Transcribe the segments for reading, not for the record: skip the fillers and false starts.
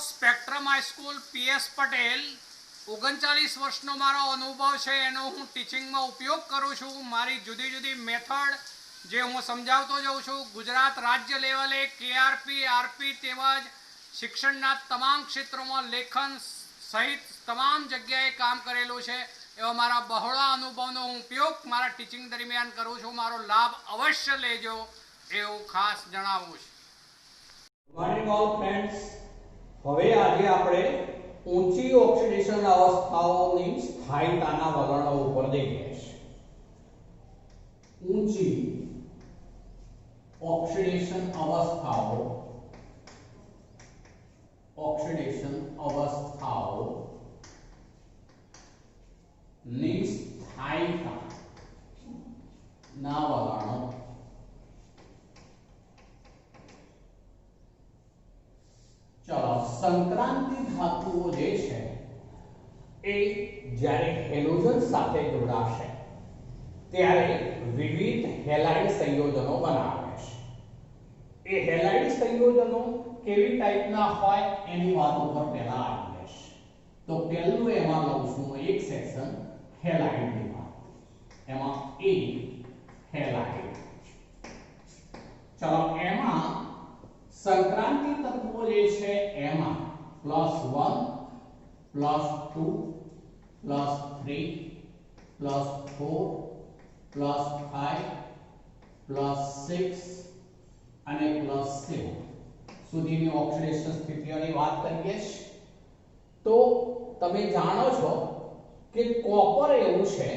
Spectrum high school PS Patel 39 વર્ષનો મારો અનુભવ છે એનો હું ટીચિંગમાં ઉપયોગ કરું છું. મારી જુદી જુદી મેથડ જે હું સમજાવતો જાઉં છું. ગુજરાત રાજ્ય લેવલે કેઆરપી આરપી તેમજ શિક્ષણના તમામ ક્ષેત્રોમાં લેખન સહિત તમામ જગ્યાએ કામ કરેલું છે. એવા મારા બહોળા અનુભવનો હું ઉપયોગ મારા ટીચિંગ દરમિયાન કરું છું. મારો લાભ અવશ્ય લેજો એવું ખાસ જણાવું છું. મોર્નિંગ ઓલ ફ્રેન્ડ્સ, હવે આજે આપણે ઊંચી ઓક્સિડેશન અવસ્થાઓની સ્થાયીતાના વલણો ઉપર જોઈએ છીએ. ઊંચી ઓક્સિડેશન અવસ્થાઓ ની સ્થાયીતાના વલણો. ચલો, સંક્રાંતિ ધાતુઓ જે છે એ જ્યારે હેલોજન સાથે જોડાશે ત્યારે વિવિધ હેલાઇડ સંયોજનો બનાવે છે. એ હેલાઇડ સંયોજનો કેવી ટાઈપના હોય એની વાત ઉપર પહેલા આવીએ છીએ. તો પહેલું એમાં લઉં છું એક સેક્શન હેલાઇડની વાત. એમાં એ હેલાઇડ. ચલો, એમાં સંક્રાંતિ તત્વો જે છે એમાં +1 +2 +3 +4 +5 +6 અને +7 સુધીની ઓક્સિડેશન સ્થિતિઓની વાત કરીએ છીએ. તો તમે જાણો છો કે કોપર એવું છે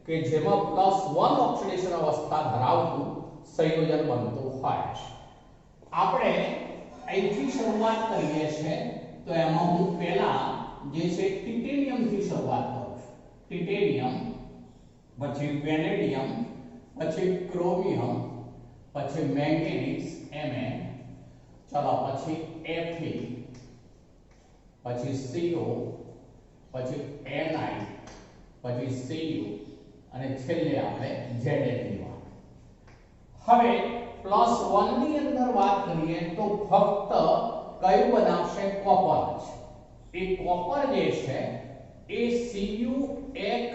કે જેમાં +1 ઓક્સિડેશન અવસ્થા ધરાવતું સંયોજન બનતું હોય છે. આપણે અહીંથી શરૂઆત કરીએ છીએ. તો એમાં હું પહેલા જે છે ટિટેનિયમ થી શરૂઆત કરું છું. ટિટેનિયમ, પછી વેનેડિયમ, પછી ક્રોમિયમ, પછી મેંગેનીઝ Mn, ચલો પછી Fe, પછી Co, પછી Ni, પછી Cu અને છેલ્લે આપણે Zn ની વાત. હવે +1 ની અંદર વાત કરીએ તો ફક્ત કયું બનાવશે? કોપર જ. એ કોપર જે છે એ CuX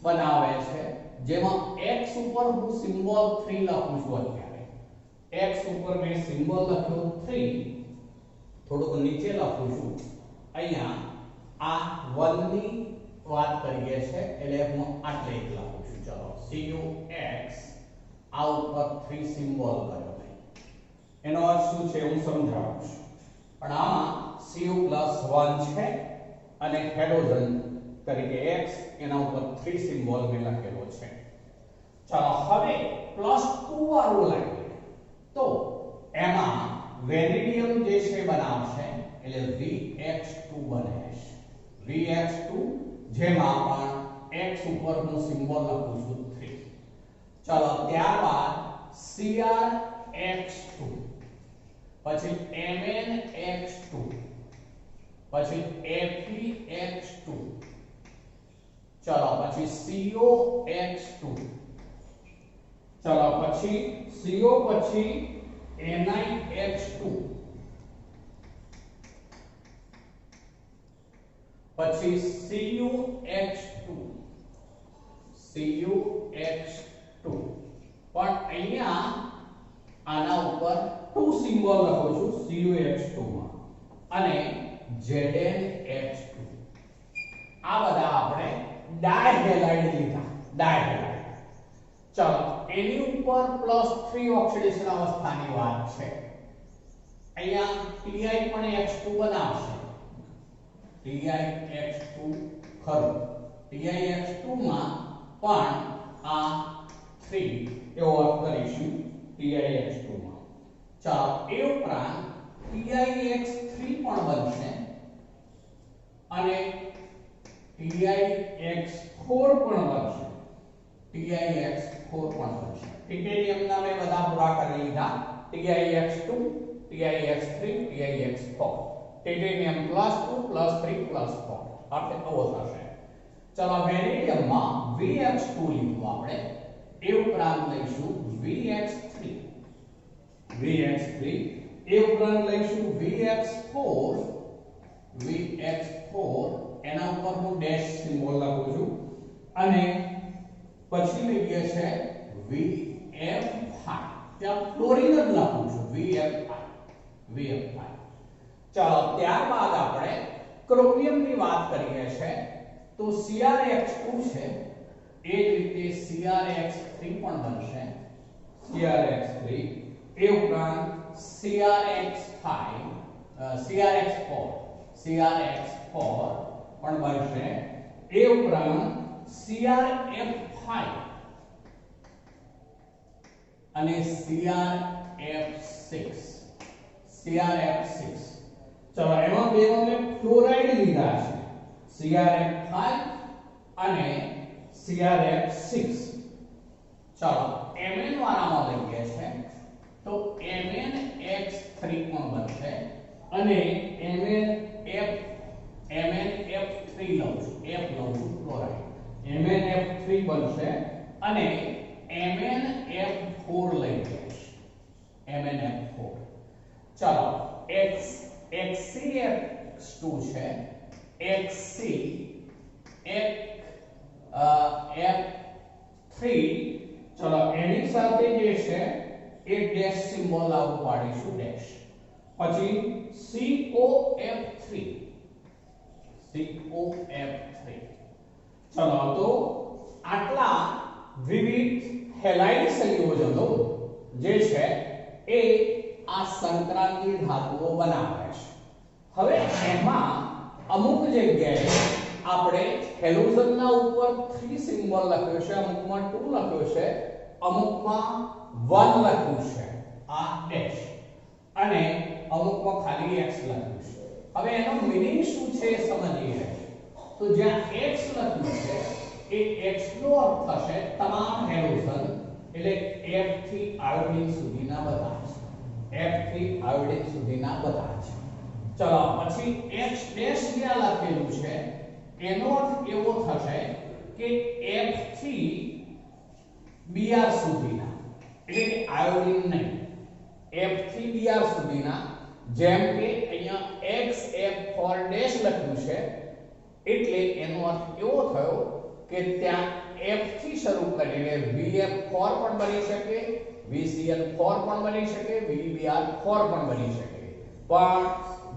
બનાવે છે, જેમાં X ઉપર હું સિમ્બોલ 3 લખું છું. અત્યારે X ઉપર મેં સિમ્બોલ લખ્યો 3, થોડુંક નીચે લખું છું. અહીંયા આ 1 ની વાત કરીએ છે એટલે હું આટલે જ લખું છું. ચલો, CuX આ ઉપર 3 સિમ્બોલ કર્યો મેં. એનો અર્થ શું છે હું સમજાવું છું. પણ આમાં Cu+1 છે અને હેલોજન તરીકે X, એના ઉપર 3 સિમ્બોલ મેં લખેલો છે. ચાલો, હવે +2 વાળું લાવીએ તો એમાં વેનેડિયમ જે છે બનાવશે એટલે VX2 બને છે. VX2 જેમાં પણ X ઉપર હું સિમ્બોલ લખું છું 3. ચાલો, ત્યારબાદ CrX2, પછી MnX2, પછી FeX2, ચલો પછી COX2, ચલો પછી CO પછી NiX2, પછી CuX2 પણ અહીંયા આના ઉપર 2 સિમ્બોલ લખું છું CuX2 માં અને ZnX2. આ બધા આપણે ડાયહેલાઇડ લીધા. ડાયહેલાઇડ. ચલો, એની ઉપર +3 ઓક્સિડેશન અવસ્થાની વાત છે. અહીંયા Ti પણ X2 બનાવશે. TiX2 ખરું. TiX2 માં પણ આ 3 એવો અર્થ કરીશું TiX2 માં. ચાલો, એ ઉપરાંત TiX3 પણ બનશે અને TiX4 પણ બનશે. ટિટેનિયમના મેં બધા પૂરા કરી લીધા. TiX2, TiX3, TiX4. ટિટેનિયમ +2 +3 +4 આપણે આવો થશે. ચલો, વેનેડિયમમાં VX2 લીધું આપણે. એ ઉપરાંત લઈશું VX3 એ ઉપરાંત લઈશું VX4 VX4 એના ઉપર હું ડેશ સિમ્બોલ લખું છું અને પછી લઈએ છે VF5 ત્યાં ફ્લોરિન જ લખું છું VF5 ચાલો ત્યારબાદ આપણે ક્રોમિયમની વાત કરીએ છે તો CrX2 છે એ જ રીતે CrX3 પણ બનશે CrX3 એ ઉપરાંત CrX4 પણ બનશે એ ઉપરાંત CrF5 અને CrF6 ચલો એમાં બે મેં ફ્લોરાઇડ લીધા છે CrF5 અને CrF6 ચલો Mn વાળામાં લઈએ છે તો MnX3 પણ બનશે અને MnF3 લઉં છું ફ્લોરાઇડ MnF3 બનશે અને MnF4 લઈ લઈશ MnF4 ચલો XCX2 છે F3 ચલો એની સાથે જે છે એ ડેશ સિમ્બોલ લાગુ પાડીશું ડેશ પછી COF3 ચલો તો આટલા વિવિધ હેલાઇડ સંયોજનો જે છે એ આ સંક્રાંતિ ધાતુઓ બનાવે છે હવે એમાં અમુક જગ્યાએ આપણે હેલોજનના ઉપર 3 સિમ્બોલ લખ્યો છે અમુકમાં 2 લખ્યો છે અમુકમાં 1 લખ્યું છે આ ડેશ અને અમુકમાં ખાલી x લખ્યું છે હવે એનો મીનિંગ શું છે એ સમજીએ તો જ્યાં x લખ્યું છે એ x નો અર્થ થશે તમામ હેલોજન એટલે F થી આયોડિન સુધીના બધા છે ચલો પછી x ડેશ જ્યાં લખેલું છે એનો અર્થ એવો થશે કે F થી Br સુધીના એટલે કે આયોડિન નહીં F થી Br સુધીના જેમ કે અહીંયા XF4 ડેશ લખ્યું છે એટલે એનો અર્થ એવો થયો કે ત્યાં F થી શરૂ કરીને VF4 પણ બની શકે VCl4 પણ બની શકે VBr4 પણ બની શકે પણ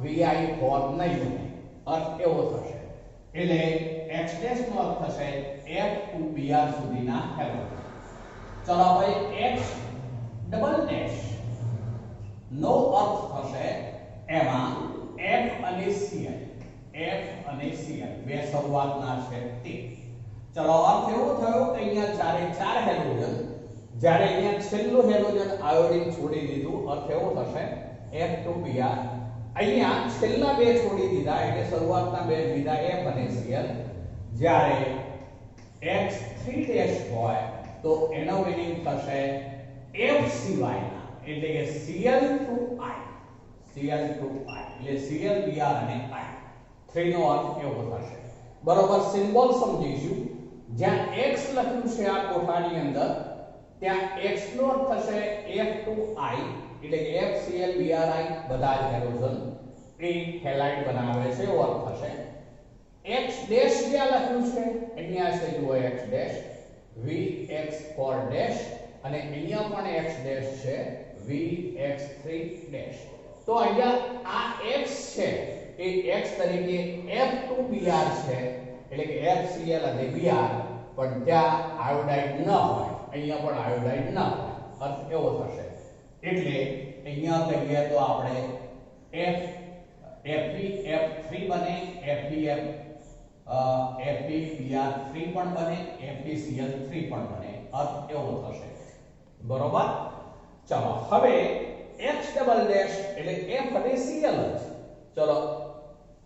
Vi4 નહીં બને અર્થ એવો થશે એટલે X ડેશ નો અર્થ થશે F to Br સુધીના હેલોજન ચલો ભાઈ X ડબલ ડેશ નો અર્થ થશે એમાં F અને Cl બે શરૂઆતના છે તે ચલો અર્થ એવો થયો કે અહીંયા ચાર હેલોજન જ્યારે અહીંયા છેલ્લું હેલોજન આયોડિન છોડી દીધું અર્થ એવો થશે F to Br અહીંયા છેલ્લા બે છોડી દીધા એટલે શરૂઆતના બે લીધા F અને Cl જ્યારે X3 ડેશ હોય તો એનો મીનિંગ થશે F સિવાયના એટલે કે Cl to I એટલે Cl Br અને I 3 નો અર્થ એવો થશે બરોબર સિમ્બોલ સમજીશું જ્યાં x લખ્યું છે આ કોઠાની અંદર ત્યાં x નો અર્થ થશે F to I એટલે કે FCl Bri બધા જ હેલોજન એ હેલાઇડ બનાવે છે એવો અર્થ થશે x ડેશ જ્યાં લખ્યું છે અહીંયા છે જુઓ x ડેશ VX4 ડેશ અને અહીંયા પણ x ડેશ છે VX3 ડેશ તો અહીંયા આ x છે એ x તરીકે F2Br છે એટલે કે FCl અને Br પણ ત્યાં આયોડાઇડ ન હોય અહીંયા પણ આયોડાઇડ ન હોય અર્થ એવો થશે એટલે અહીંયા કહીએ તો આપણે F3 બને FeBr3 પણ બને FeCl3 પણ બને અર્થ એવો થશે બરોબર ચલો હવે x ડબલ ડેશ એટલે F અને Cl જ ચલો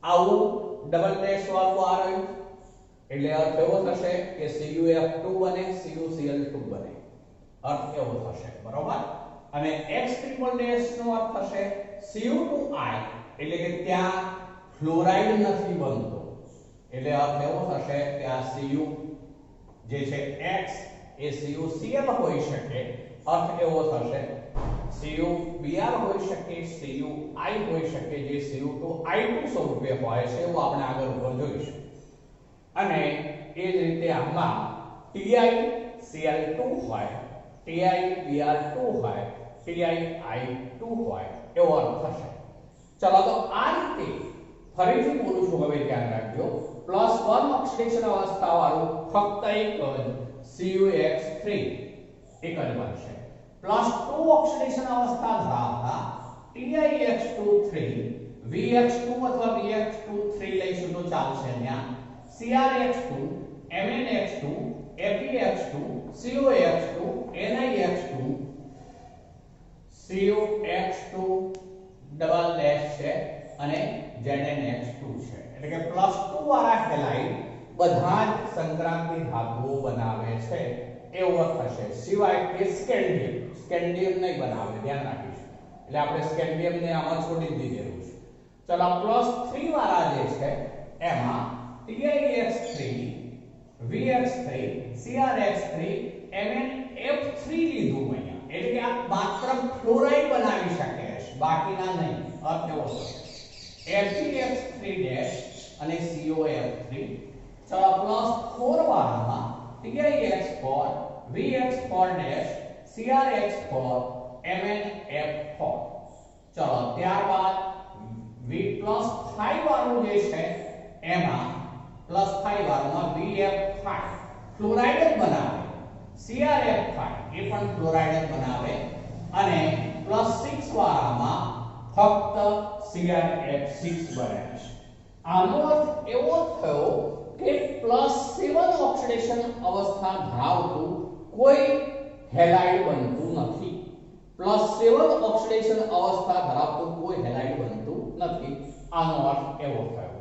આવું ડબલ ડેશ વાળું આ રહ્યું એટલે અર્થ એવો થશે કે CuF2 બને CuCl2 બને અર્થ એવો થશે બરોબર અને x ટ્રિપલ ડેશ નો અર્થ થશે Cu2I એટલે કે ત્યાં ફ્લોરાઇડ નથી બનતો એટલે અર્થ એવો થશે કે આ Cu જે છે x એ CuCl હોઈ શકે અર્થ એવો થશે CuBr હોઈ શકે, CuI હોઈ શકે, જે Cu2I2 સ્વરૂપે હોય છે એવું આપણે આગળ ઉપર જોઈશું. અને એ જ રીતે આમાં TiCl2 હોય, TiBr2 હોય, TiI2 હોય એવો અર્થ થશે. ચલો તો આ રીતે ફરીથી બોલું છું, હવે ધ્યાન રાખજો. +1 ઓક્સિડેશન અવસ્થા વાળું ફક્ત એક જ CuX3 એક જ બનશે. +2 ઓક્સિડેશન અવસ્થા ધરાવતા TiX2 3 VX2 અથવા VX2 3 લઈશું તો ચાલશે. ત્યાં CrX2 MnX2 FeX2 COX2 NiX2 COX2 double dash છે અને ZnX2 છે. એટલે કે +2 વાળા હેલાઇડ બધા જ સંક્રાંતિ ધાતુઓ બનાવે છે એવું થશે, સિવાય કે સ્કેન્ડિયમ નહીં બનાવે, ધ્યાન રાખીશું. એટલે આપણે સ્કેન્ડિયમ ને આમાં છોડી દીધેલું છે. ચલો +3 વાળા જે છે એમાં TiX3 VX3 CrX3 MnF3 લીધું અહીંયા. એટલે કે આ માત્ર ફ્લોરાઇડ બનાવી શકે છે, બાકીના નહીં. અર્થ એવો છે FeX3 ડેશ અને COF3. ચલો +4 વાળામાં TiX4 VX4 dash CrX4 MnF4. ચલો ત્યારબાદ V+5 વાળું જે છે એમાં +5 વાળામાં VF5 ફ્લોરાઇડ જ બનાવે, CrF5 એ પણ ફ્લોરાઇડ જ બનાવે, અને +6 વાળામાં ફક્ત CrF6 બને છે. આનો અર્થ એવો થયો કે +7 ઓક્સિડેશન અવસ્થા ધરાવતું કોઈ હેલાઇડ બનતું નથી. +7 ઓક્સિડેશન અવસ્થા ધરાવતું કોઈ હેલાઇડ બનતું નથી. આનો અર્થ એવો થયો.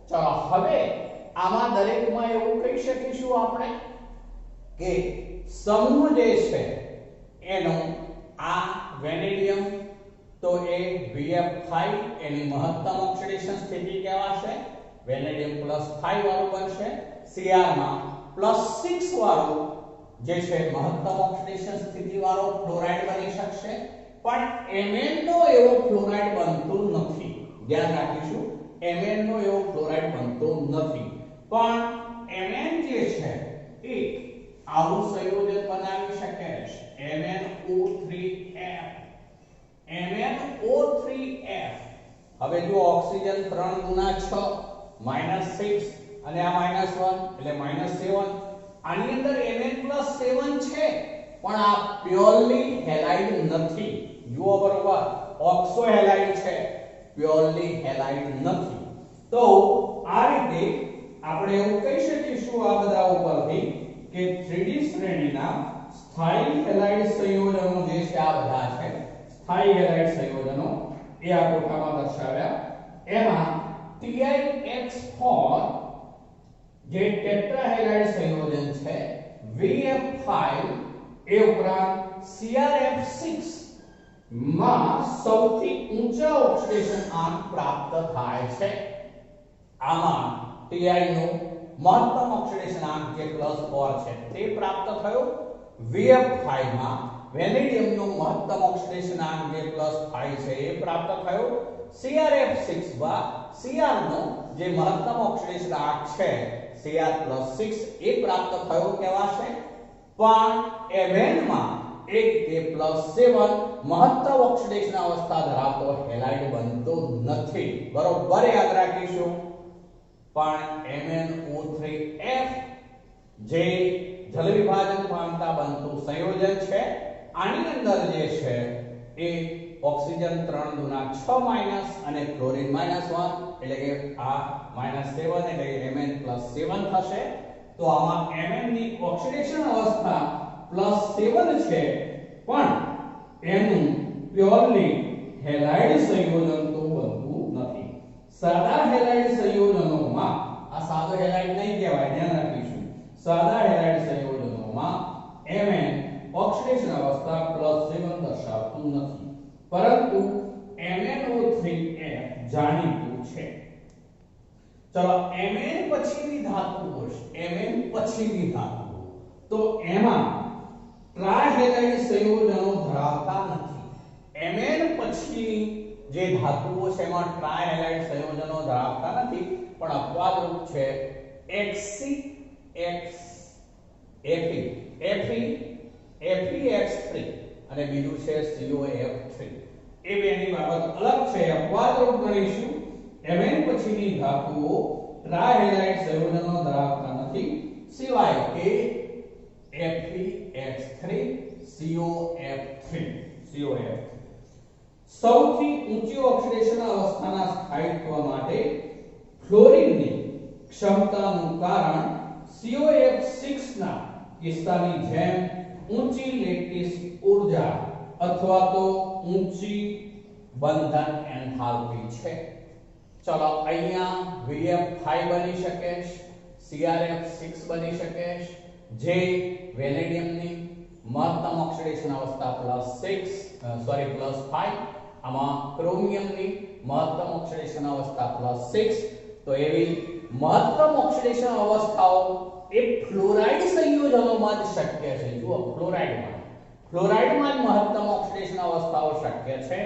ચલો હવે આમાં દરેકમાં એવું કહી શકીશું આપણે કે સમૂહ જે છે એનો આ વેનેડિયમ તો એ VF5 એની મહત્તમ ઓક્સિડેશન સ્થિતિ કહેવાશે, વેનેડિયમ +5 વાળું બનશે. Cr માં +6 વાળું જે છે મહત્તમ ઓક્સિડેશન સ્થિતિ વાળો ફ્લોરાઇડ બની શકશે, પણ Mn નો એવો ફ્લોરાઇડ બનતો નથી. ધ્યાન રાખીશું, Mn નો એવો ફ્લોરાઇડ બનતો નથી, પણ Mn જે છે એ આવું સંયોજન બનાવી શકે છે, MnO3F. MnO3F. હવે જો ઓક્સિજન 3 ગુણા 6 -6 અને આ -1 એટલે -7. આની અંદર Mn+7 છે, પણ આ પ્યોરલી હેલાઇડ નથી. જુઓ બરોબર, ઓક્સો હેલાઇડ છે, પ્યોરલી હેલાઇડ નથી. તો આ રીતે આપણે એવું કહી શકીશું આ બધા ઉપરથી કે 3D શ્રેણીના સ્થાયી હેલાઇડ સંયોજનો જે છે આ બધા છે. સ્થાયી હેલાઇડ સંયોજનો એ આ કોઠામાં દર્શાવ્યા. એમાં TiX4 જે ટેટ્રાહેલાઇડ સંયોજન છે, VF5 એ ઉપરાંત CrF6 માં સૌથી ઊંચા ઓક્સિડેશન આંક પ્રાપ્ત થાય છે. આમાં Ti નો મહત્તમ ઓક્સિડેશન આંક જે +4 છે તે પ્રાપ્ત થયો. VF5 માં વેનેડિયમનો મહત્તમ ઓક્સિડેશન આંક જે +5 છે એ પ્રાપ્ત થયો. CrF6 માં Cr નો જે મહત્તમ ઓક્સિડેશન આંક છે Cr+6 એ પ્રાપ્ત થયો કહેવાશે. પણ Mn માં એક કે +7 મહત્તમ ઓક્સિડેશન અવસ્થા ધરાવતો હેલાઇડ બનતો નથી. બરોબર યાદ રાખીશું. પણ MnO3F જે જલ વિભાજન પામતા બનતું સંયોજન છે, આની અંદર જે છે એ ઓક્સિજન 3 ગુણા 6 અને ક્લોરીન -1 એટલે કે આ -7 એટલે Mn+7 થશે. તો આમાં Mn ની ઓક્સિડેશન અવસ્થા +7 છે, પણ એનું પ્યોરલી હેલાઇડ સંયોજન તો બનતું નથી. સાદા હેલાઇડ સંયોજનોમાં, આ સાદો હેલાઇડ નહીં કહેવાય, ધ્યાન રાખીશું. સાદા હેલાઇડ સંયોજનોમાં Mn ઓક્સિડેશન અવસ્થા +7 દર્શાવતું નથી, પરંતુ MnO3F જાણીતું છે. ચલો Mn પછીની ધાતુઓ છે, Mn પછીની ધાતુઓ તો એમાં ટ્રાહેલાઇડ સંયોજનો ધરાવતા નથી. Mn પછીની જે ધાતુઓ છે એમાં ટ્રાયહેલાઇડ સંયોજનો ધરાવતા નથી પણ અપવાદરૂપ છે XCX Fe FeX3 અને બીજું છે COF3 એ બેની બાબત અલગ છે અપવાદરૂપ ગણીશું Mn પછીની ધાતુઓ ટ્રાયહેલાઇડ સંયોજનો ધરાવતા નથી સિવાય કે FeX3 COF3 સૌથી ઊંચી ઓક્સિડેશન અવસ્થાના સ્થાયિત્વ માટે ફ્લોરિનની ક્ષમતાનું કારણ COF6 ના કિસ્સાની જેમ ઊંચી લેટિસ ઊર્જા અથવા તો ઊંચી બંધન એન્થાલ્પી છે ચલો અહીંયા VF5 બની શકે CrF6 બની શકે જે વેનેડિયમની મહત્તમ ઓક્સિડેશન અવસ્થા +5 આમાં ક્રોમિયમની મહત્તમ ઓક્સિડેશન અવસ્થા +6 તો એવી મહત્તમ ઓક્સિડેશન અવસ્થાઓ એ ફ્લોરાઇડ સંયોજનોમાં જ શક્ય છે જુઓ ફ્લોરાઇડમાં જ મહત્તમ ઓક્સિડેશન અવસ્થાઓ શક્ય છે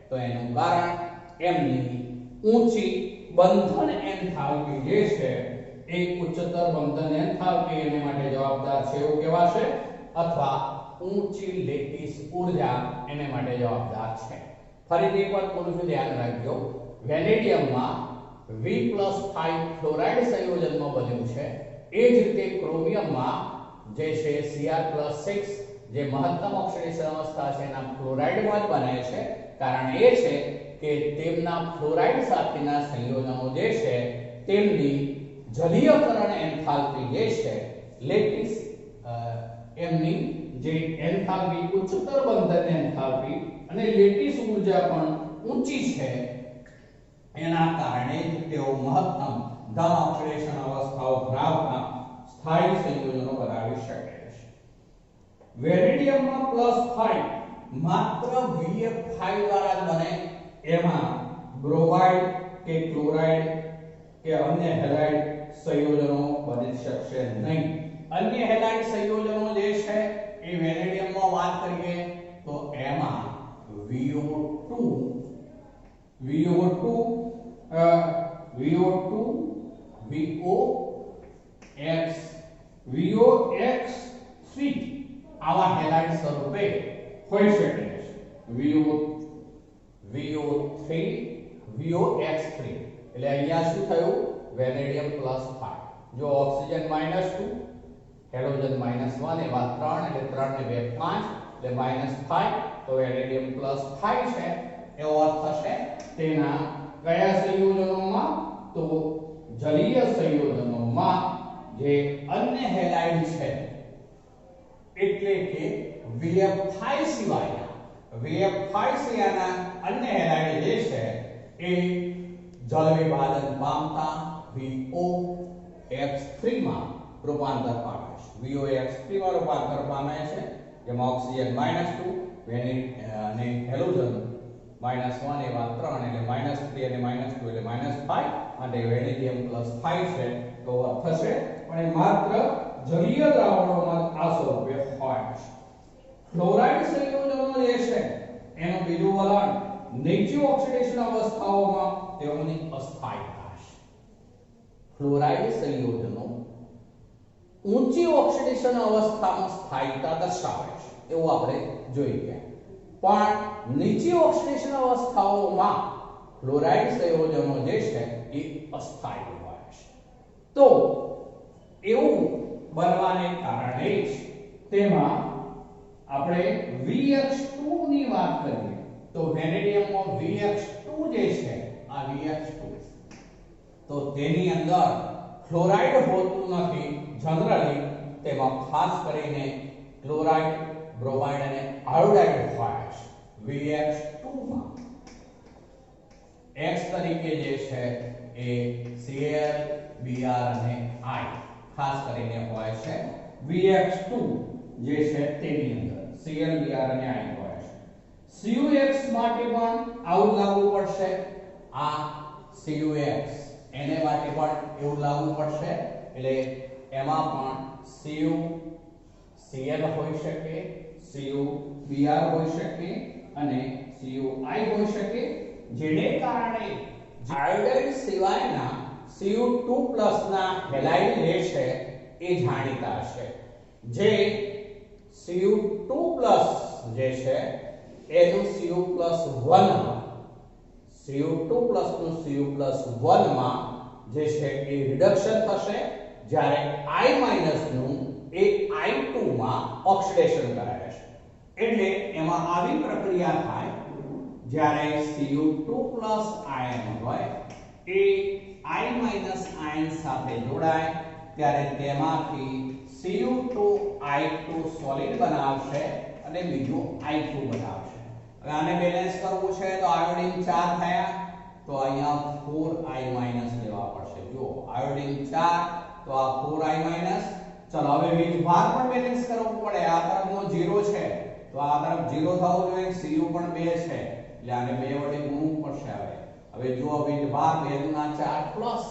તો એનું કારણ એમની ઊંચી બંધન એન્થાલ્પી જે છે એ ઉચ્ચતર બંધન એન્થાલ્પી એને માટે જવાબદાર છે એવું કહેવાશે અથવા ઊંચી લેટિસ ઊર્જા એને માટે જવાબદાર છે ફરીથી એક વાત બોલું છું ધ્યાન રાખજો વેનેડિયમમાં V+5 ફ્લોરાઇડ સંયોજનમાં બન્યું છે એ જ રીતે ક્રોમિયમમાં જે છે Cr+6 જે મહત્તમ ઓક્સિડેશન અવસ્થા છે એના ફ્લોરાઇડમાં જ બને છે કારણ એ છે કે તેમના ફ્લોરાઇડ સાથેના સંયોજનો જે છે તેમની જલીયકરણ એન્થાલ્પી જે છે લેટિસ એમની જે એન્થાલ્પી ઉચ્ચતર બંધન એન્થાલ્પી અને લેટિસ ઊર્જા પણ ઊંચી છે એના કારણે જ તેઓ મહત્તમ ધન ઓક્સિડેશન અવસ્થાઓ ધરાવતા સ્થાયી સંયોજનો બનાવી શકે છે વેનેડિયમમાં +5 માત્ર VF5 દ્વારા જ બને એમાં બ્રોમાઇડ કે ક્લોરાઇડ કે અન્ય હેલાઇડ સંયોજનો બની શકશે નહીં અન્ય હેલાઇડ સંયોજનો જે છે એ વેનેડિયમમાં વાત કરીએ તો એમાં VO2 VOX3 આવા હેલાઇડ સ્વરૂપે હોઈ શકે છે VO3 VOX3 એટલે અહીંયા શું થયું વેનેડિયમ +5 જો ઓક્સિજન -2 હેલોજન -1 એવા 3 એટલે 3 ને 2 5 એટલે -5 તો વેનેડિયમ +5 છે એવો અર્થ થશે તેના કયા સંયોજનોમાં તો જલીય સંયોજનોમાં જે અન્ય હેલાઇડ છે એટલે કે VF5 સિવાયના અન્ય હેલાઇડ જે છે એ જલ વિભાજન પામતા VOX3 માં રૂપાંતર પામે છે VOX3 માં રૂપાંતર પામે છે જેમાં ઓક્સિજન -2 અને હેલોજન -1 એવા 3 એટલે -3 અને -2 એટલે -5 માટે વેનેડિયમ +5 છે તો થશે પણ એ માત્ર જલીય દ્રાવણોમાં આ સ્વરૂપે હોય છે ફ્લોરાઇડ સંયોજનો જે છે એનું બીજું વલણ નીચી ઓક્સિડેશન અવસ્થાઓમાં તેઓની અસ્થાયીતા છે ફ્લોરાઇડ સંયોજનો ઊંચી ઓક્સિડેશન અવસ્થામાં સ્થાયીતા દર્શાવે છે એવું આપણે જોઈ ગયા પણ નીચી ઓક્સિડેશન અવસ્થાઓમાં ફ્લોરાઇડ સંયોજનો જે છે એ અસ્થાયી હોય છે તો એવું બનવાને કારણે જ તેમાં આપણે VX2 ની વાત કરીએ તો વેનેડિયમમાં VX2 જે છે આ VX2 તો તેની અંદર ફ્લોરાઇડ હોતું નથી જનરલી તેમાં ખાસ કરીને ક્લોરાઇડ બ્રોમાઇડ અને આયોડાઇડ હોય છે VX2 માં X તરીકે જે છે એ Cl Br અને I ખાસ કરીને હોય છે VX2 જે છે તેની અંદર Cl Br અને I હોય છે CuX માટે પણ આવું લાગુ પડશે આ CuX એને માટે પણ એવું લાગુ પડશે એટલે એમાં પણ Cl હોઈ શકે Cu Br હોઈ શકે અને CuI હોઈ શકે, જેને કારણે આયોડાઇડ સિવાયના Cu2+ ના હેલાઇડ રહેશે એ જાણીતા છે, જે Cu2+ જે છે એનું Cu+1 Cu2+ નું Cu+1 માં જે છે એ રિડક્શન થશે, જ્યારે I- નું એ I2 માં ઓક્સિડેશન કરાવે છે. એટલે એમાં આવી પ્રક્રિયા થાય જ્યારે Cu2+ આયન હોય એ I- સાથે જોડાય ત્યારે તેમાંથી Cu2I2 સોલિડ બનાવશે અને બીજું I2 બનાવશે. હવે આને બેલેન્સ કરવું છે તો આયોડિન 4 થયા તો અહીંયા 4I- લેવા પડશે. જો આયોડિન 4 તો આ 4I-. ચલો હવે વીજભાર પણ બેલેન્સ કરવું પડે. આ તરફનો 0 છે તો આ તરફ 0 થવું જોઈએ. Cu પણ 2 છે એટલે આને 2 વડે ગુણવું પડશે. હવે જો વીજભાર 2 * 4 પ્લસ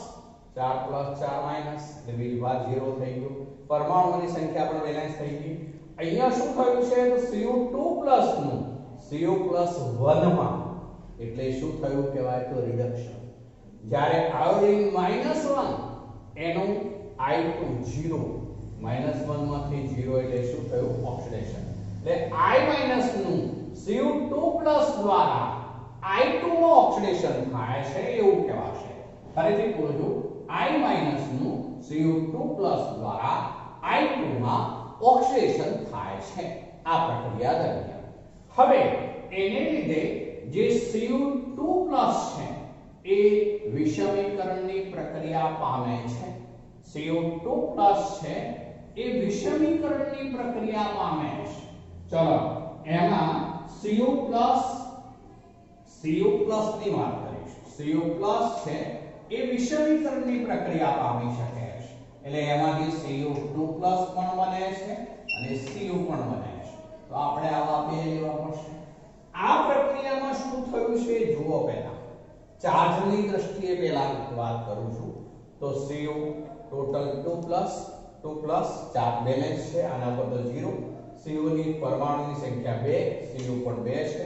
4 + 4 - એટલે વીજભાર 0 થઈ ગયું. પરમાણુઓની સંખ્યા પણ બેલેન્સ થઈ ગઈ. અહીંયા શું થયું છે તો Cu2+ નું Cu+1 માં એટલે શું થયું કહેવાય તો રિડક્શન. જ્યારે આયોડિન -1 એનું I2 0 -1 માંથી 0 એટલે શું થયું ઓક્સિડેશન. એટલે I- નું Cu2+ દ્વારા I2 નું ઓક્સિડેશન થાય છે એવું કહેવાશે. ફરીથી બોલું છું, I- નું Cu2+ દ્વારા I2 માં ઓક્સિડેશન થાય છે આ પ્રક્રિયા દરમિયાન. હવે એને લીધે જે Cu2+ છે એ વિષમીકરણની પ્રક્રિયા પામે છે. Cu2+ છે એ વિષમીકરણની પ્રક્રિયા પામે છે. ચલો એમાં Cu+ ની વાત કરીશું. Cu+ છે એ વિષમીકરણની પ્રક્રિયા પામી શકે છે. એટલે એમાંથી Cu2+ પણ બને છે અને Cu પણ બને છે. તો આપણે આવા બે લેવા પડશે. આ પ્રક્રિયામાં શું થયું છે જુઓ. પહેલા ચાર્જની દ્રષ્ટિએ પહેલા વાત કરું છું તો Cu ટોટલ 2+, ચાર્જ બેલેન્સ છે. આના પર તો 0. Cu ની પરમાણુની સંખ્યા 2, Cu પણ 2 છે.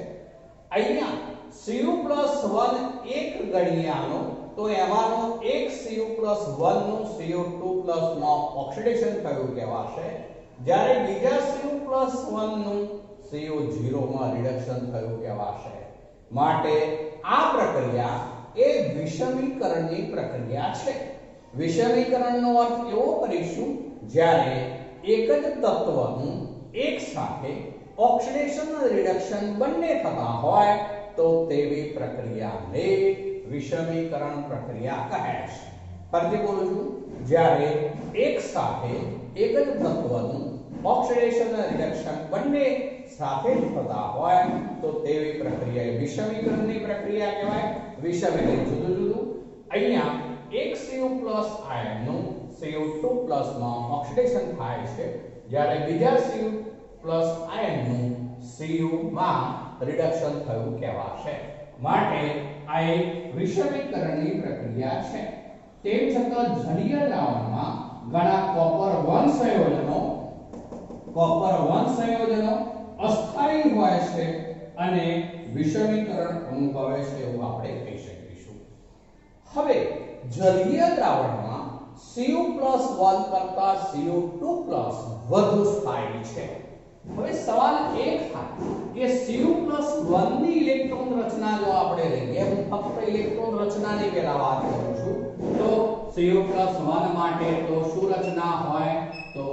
અહીંયા Cu+1 એક ગણીએ આનો તો એમાંનો એક Cu+1 નું Cu2+ માં ઓક્સિડેશન થયું કહેવાશે, જ્યારે બીજા Cu+1 નું Cu0 માં રિડક્શન થયું કહેવાશે. માટે આ પ્રક્રિયા એ વિષમીકરણની પ્રક્રિયા છે. વિષમીકરણનો અર્થ એવો કરીશું જ્યારે એક જ તત્વનું એક સાથે ઓક્સિડેશન અને રિડક્શન બંને થતા હોય તો તેવી પ્રક્રિયાને વિષમીકરણ પ્રક્રિયા કહે છે. ફરીથી બોલું છું, જ્યારે એક સાથે એક જ તત્વનું ઓક્સિડેશન અને રિડક્શન બંને સાથે થતા હોય તો તેવી પ્રક્રિયા વિષમીકરણની પ્રક્રિયા કહેવાય. વિષમીકરણ જુદું જુદું. અહીંયા એક Cu+ આયનનું Cu2+ માં ઓક્સિડેશન થાય છે, જ્યારે બીજા Cu+ આયનનું Cu માં રિડક્શન થયું કહેવાશે. માટે આ એક વિષમીકરણની પ્રક્રિયા છે. તેમ છતાં જલીય દ્રાવણમાં ઘણા કોપર 1 સંયોજનો અસ્થાયી હોય છે અને વિષમીકરણ અનુભવે છે એવું આપણે કહી શકીશું. હવે જલીય દ્રાવણમાં Cu+1 કરતા Cu2+ વધુ સ્થાયી છે. હવે સવાલ એ થાય કે Cu+1 ની ઇલેક્ટ્રોન રચના જો આપણે લઈએ, હું ફક્ત ઇલેક્ટ્રોન રચનાની પહેલા વાત કરું છું, તો Cu+1 માટે તો શું રચના હોય તો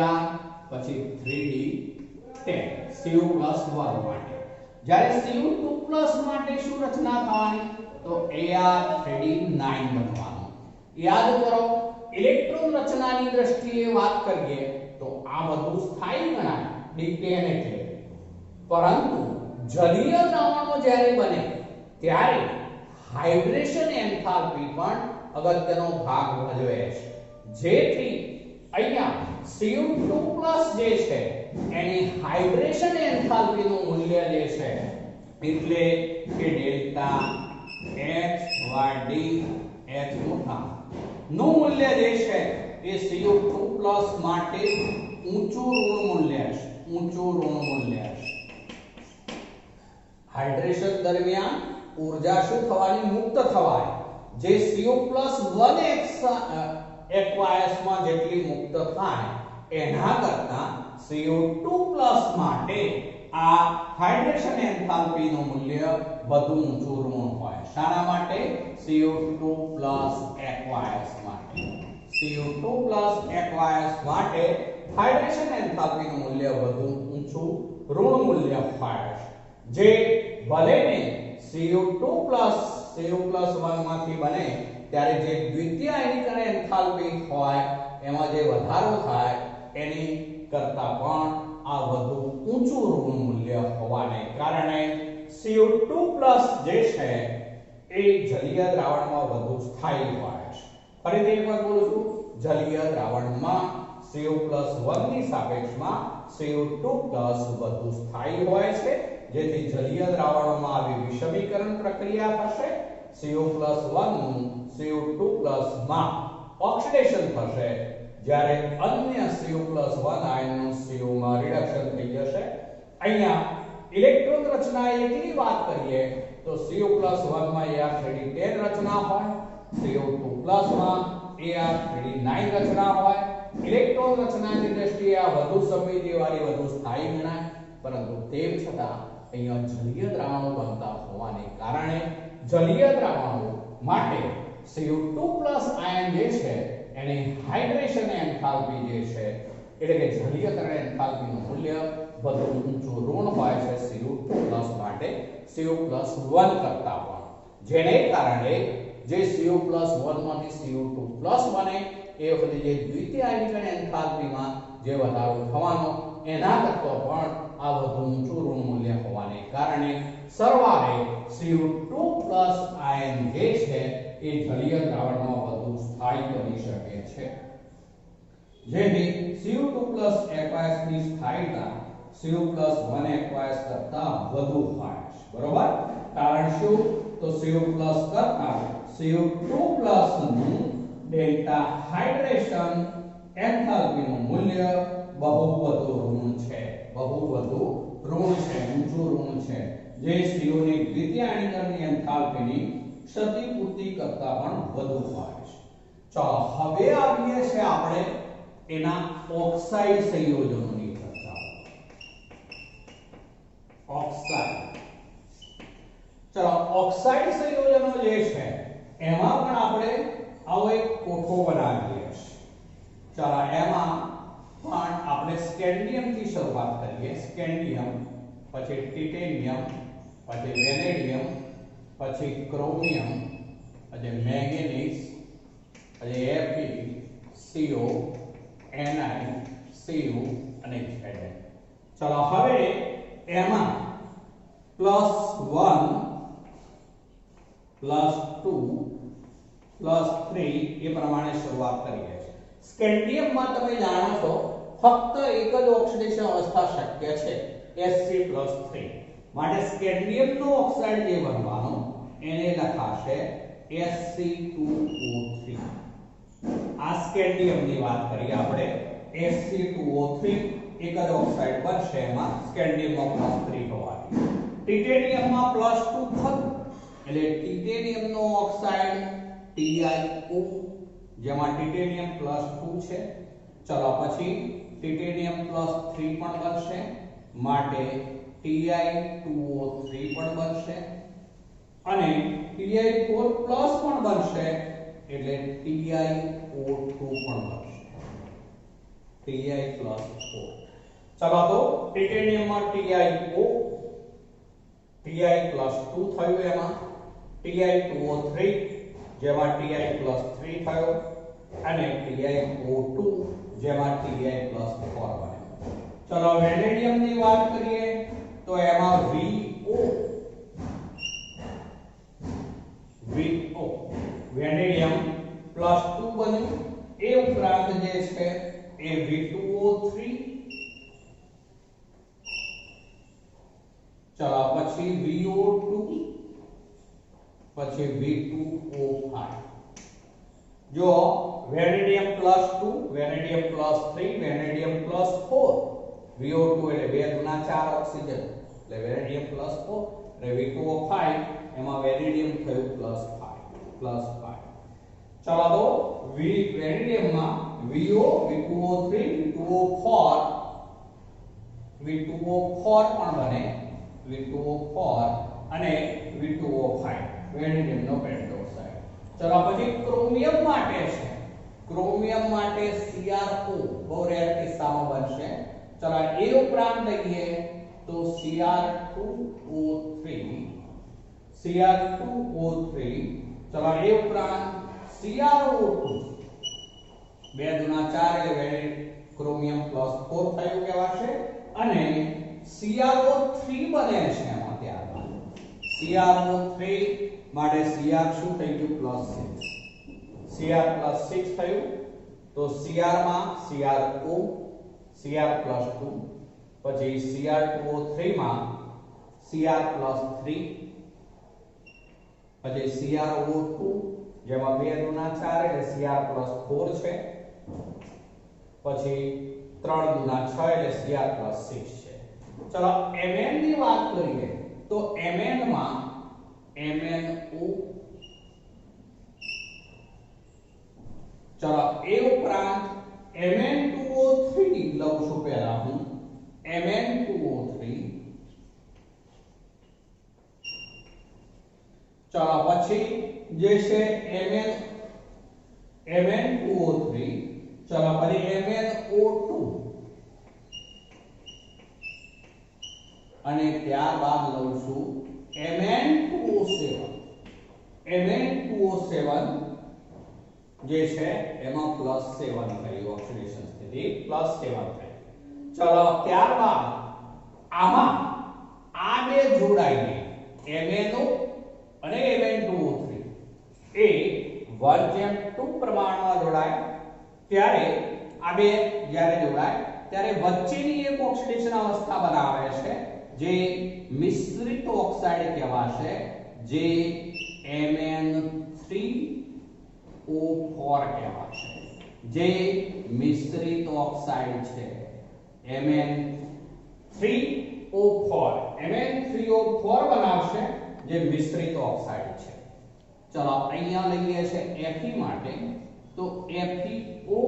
Ar પછી 3d10 Cu+1 માટે. જ્યારે Cu2+ માટે શું રચના થવાની તો Ar 3d9 બનવાનું. યાદ કરો, ઇલેક્ટ્રોન રચનાની દ્રષ્ટિએ વાત કરીએ તો આ બધું સ્થાયી ગણાય D10 એટલે. પરંતુ જલીય દ્રાવણો જ્યારે બને ત્યારે હાઇડ્રેશન એન્થાલ્પી પણ અગત્યનો ભાગ ભજવે છે. જેથી અહીંયા Cu2+ જે છે એની હાઇડ્રેશન એન્થાલ્પી નું મૂલ્ય જે છે એટલે કે ડેલ્ટા HYD H મોટા નું મૂલ્ય જે છે એ Cu2+ માટે ઊંચું ઋણ મૂલ્ય છે. હાઇડ્રેશન દરમિયાન ઊર્જા શું થવાની મુક્ત થવાય જે Cu+1 એક્વાયસ માં જેટલી મુક્ત થાય એના કરતા Cu2+ માટે આ હાઇડ્રેશન એન્થાલ્પી નું મૂલ્ય વધુ ઊંચું ઋણ હોય શાના માટે Cu2+ એક્વાયસ માટે Cu2+ એક્વાયસ માટે હાઇડ્રેશન એન્થાલ્પી નું મૂલ્ય વધુ ઊંચું ઋણ મૂલ્ય હોય જે ભલે ને Cu+1 માંથી બને ત્યારે જે દ્વિતીય આયનીકરણ એન્થાલ્પી હોય એમાં જે વધારો થાય એની કરતા પણ આ વધુ ઊંચું ઋણ મૂલ્ય હોવાને કારણે Cu2+ જે છે એ જલીય દ્રાવણમાં વધુ સ્થાયી હોય છે ફરીથી એકવાર બોલું છું જલીય દ્રાવણમાં Cu+1 ની સાપેક્ષમાં Cu2+ વધુ સ્થાયી હોય છે જેથી જલીય દ્રાવણોમાં આવી વિષમીકરણ પ્રક્રિયા થશે Cu+1 નું Cu2+ માં ઓક્સિડેશન થશે જ્યારે અન્ય Cu+1 આયનનું Cu માં રિડક્શન થઈ જશે અહીંયા ઇલેક્ટ્રોન રચના એકલી વાત કરીએ તો Cu+1 માં Ar3d10 રચના હોય Cu2+ માં Ar3d9 રચના હોય ઇલેક્ટ્રોન રચનાની દ્રષ્ટિએ આ વધુ સમમિતિવાળી વધુ સ્થાયી ગણાય પરંતુ તેમ છતાં અહીંયા જલીય દ્રાવણો બનતા હોવાને કારણે જલીય દ્રાવણો માટે Cu2+ આયન જે છે એની હાઇડ્રેશન એન્થાલ્પી જે છે એટલે કે જલીયકરણ એન્થાલ્પીનું મૂલ્ય વધુ ઊંચું ઋણ હોય છે Cu2+ માટે Cu+1 કરતા પણ જેને કારણે જે Cu+1 માંથી Cu2+ બને એ વખતે જે દ્વિતીય આયનીકરણ એન્થાલ્પીમાં જે વધારો થવાનો એના કરતા પણ આ વધુ ઊંચું ઋણ મૂલ્ય હોવાને કારણે સરવાળે Cu2+ આયન જે છે એ જલીય દ્રાવણમાં વધુ સ્થાયી બની શકે છે જેથી Cu2+ એક્વાયસની સ્થાયીતા Cu+1 એક્વાયસ કરતા વધુ હોય છે બરોબર કારણ શું તો Cu+ કરતા Cu2+ નું ડેલ્ટા હાઇડ્રેશન એન્થાલ્પી નું મૂલ્ય બહુ વધુ ઋણ છે ઊંચું ઋણ છે જે Cu ની દ્વિતીય આયનીકરણની એન્થાલ્પીની ક્ષતિપૂર્તિ કરતા પણ વધુ હોય છે ચાલો હવે આવીએ છે આપણે એના ઓક્સાઇડ સંયોજનોની ચર્ચા ઓક્સાઇડ સંયોજનો જે છે એમાં પણ આપણે આવો એક કોઠો બનાવીએ છીએ ચાલો એમાં પણ આપણે સ્કેન્ડિયમ થી શરૂઆત કરીએ સ્કેન્ડિયમ પછી ટિટેનિયમ પછી વેનેડિયમ પછી ક્રોમિયમ પછી મેંગેનીઝ પછી Fe CO Ni Cu અને Zn ચલો હવે એમાં +1 +2 +3 એ પ્રમાણે શરૂઆત કરીએ છીએ સ્કેન્ડિયમમાં તમે જાણો છો ફક્ત એક જ ઓક્સિડેશન અવસ્થા શક્ય છે Sc+3 માટે સ્કેન્ડિયમનો ઓક્સાઇડ જે બનવાનો એને લખાશે Sc2O3 આ સ્કેન્ડિયમની વાત કરીએ આપણે Sc2O3 એક જ ઓક્સાઇડ બનશે એમાં સ્કેન્ડિયમમાં +3 હોવાથી ટિટેનિયમમાં +2 થતું એટલે ટિટેનિયમનો ઓક્સાઇડ TiO જેમાં ટિટેનિયમ +2 છે ચલો પછી ટિટેનિયમ +3 પણ બનશે માટે Ti2O3 પણ બનશે અને Ti4+ પણ બનશે એટલે TiO2 પણ બનશે Ti+4 ચલો તો ટિટેનિયમમાં TiO Ti+2 થયું એમાં Ti2O3 જેમાં Ti+3 થયો અને TiO2 જેમાં Ti+4 બન્યો ચલો વેનેડિયમની વાત કરીએ તો એમાં VO વેનેડિયમ +2 બન્યું એ ઉપરાંત જે છે એ V2O3 ચલો પછી VO2 પછી V2O5 જો વેનેડિયમ +2 વેનેડિયમ +3 વેનેડિયમ +4 VO2 એટલે 2 × 4 ઓક્સિજન એટલે વેનેડિયમ +4 અને V2O5 એમાં વેરીડિયમ થયું +5 ચલો તો વેરીડિયમમાં VO V2O3 V2O4 પણ બને V2O4 અને V2O5 વેરીડિયમનો પેન્ટોક્સાઇડ. ચલો પછી ક્રોમિયમ માટે છે. ક્રોમિયમ માટે CrO બહુ રેર કિસ્સામાં બનશે. ચલો એ ઉપરાંત લઈએ તો Cr2O3 ચલો એ ઉપરાંત CrO2 2 * 4 એટલે ક્રોમિયમ +4 થયું કહેવાશે અને CrO3 બને છે એમાં ત્યારબાદ CrO3 માટે Cr શું થઈ ગયું +6 Cr +6 થયું તો Cr માં CrO Cr +2 પછી Cr2O3 માં Cr +3 પછી CrO2 જેમાં 2 * 4 એટલે Cr +4 છે પછી 3 * 6 એટલે Cr +6 છે. ચલો Mn ની વાત કરીએ તો Mn માં MnO ચલો એ ઉપરાંત Mn2O3 લઉં છું પહેલા હું Mn2O3 ચલો પછી જે છે Mn2O3 ચલો પછી MnO2 અને ત્યારબાદ લઉં છું Mn2O7 જે છે એમાં +7 થઈ ઓક્સિડેશન સ્થિતિ +7 થઈ. ચલો ત્યારબાદ આમાં આ બે જોડાઈને MnO અને Mn2O3 એ 1:2 પ્રમાણમાં જોડાય ત્યારે આ બે જ્યારે જોડાય ત્યારે વચ્ચેની એક ઓક્સિડેશન અવસ્થા બનાવે છે જે મિશ્રિત ઓક્સાઇડ કહેવાશે જે Mn3O4 કહેવાશે જે મિશ્રિત ઓક્સાઇડ છે Mn3O4 બનાવશે જે મિશ્રિત ઓક્સાઇડ છે. ચલો અહીંયા લઈએ છે Fe માટે તો FeO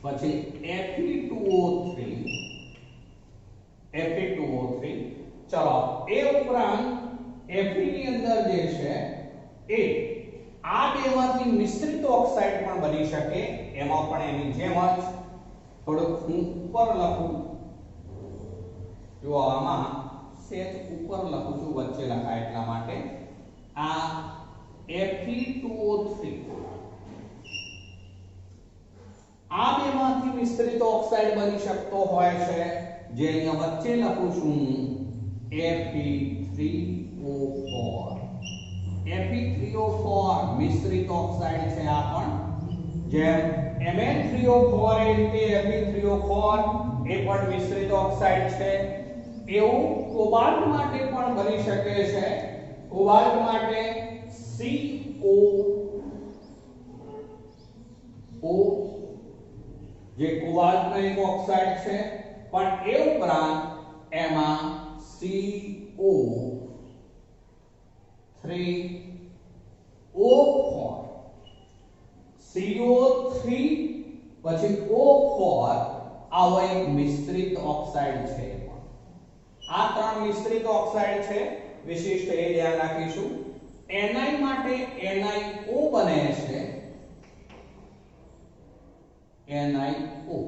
પછી Fe2O3 ચલો એ ઉપરાંત Fe ની અંદર જે છે એ આ બેમાંથી મિશ્રિત ઓક્સાઇડ પણ બની શકે એમાં પણ એની જેમ જ થોડુંક હું ઉપર લખું જો આમાં સેજ ઉપર લખું છું વચ્ચે લખાય એટલા માટે આ Fe2O3 આ બેમાંથી મિશ્રિત ઓક્સાઇડ બની શકતો હોય છે જે અહીંયા વચ્ચે લખું છું Fe3O4 મિશ્રિત ઓક્સાઇડ છે આ પણ જેમ Mn3O4 એ રીતે Fe3O4 એ પણ મિશ્રિત ઓક્સાઇડ છે એવું કોબાલ્ટ માટે પણ બની શકે છે. કોબાલ્ટ માટે COO જે કોબાલ્ટનો એક ઓક્સાઇડ છે પણ એ ઉપરાંત એમાં CO3 પછી O4 આવો એક મિશ્રિત ઓક્સાઇડ છે. આ ત્રણ મિશ્રિત ઓક્સાઇડ છે વિશિષ્ટ એ ધ્યાન રાખીશું. Ni માટે NiO બને છે NiO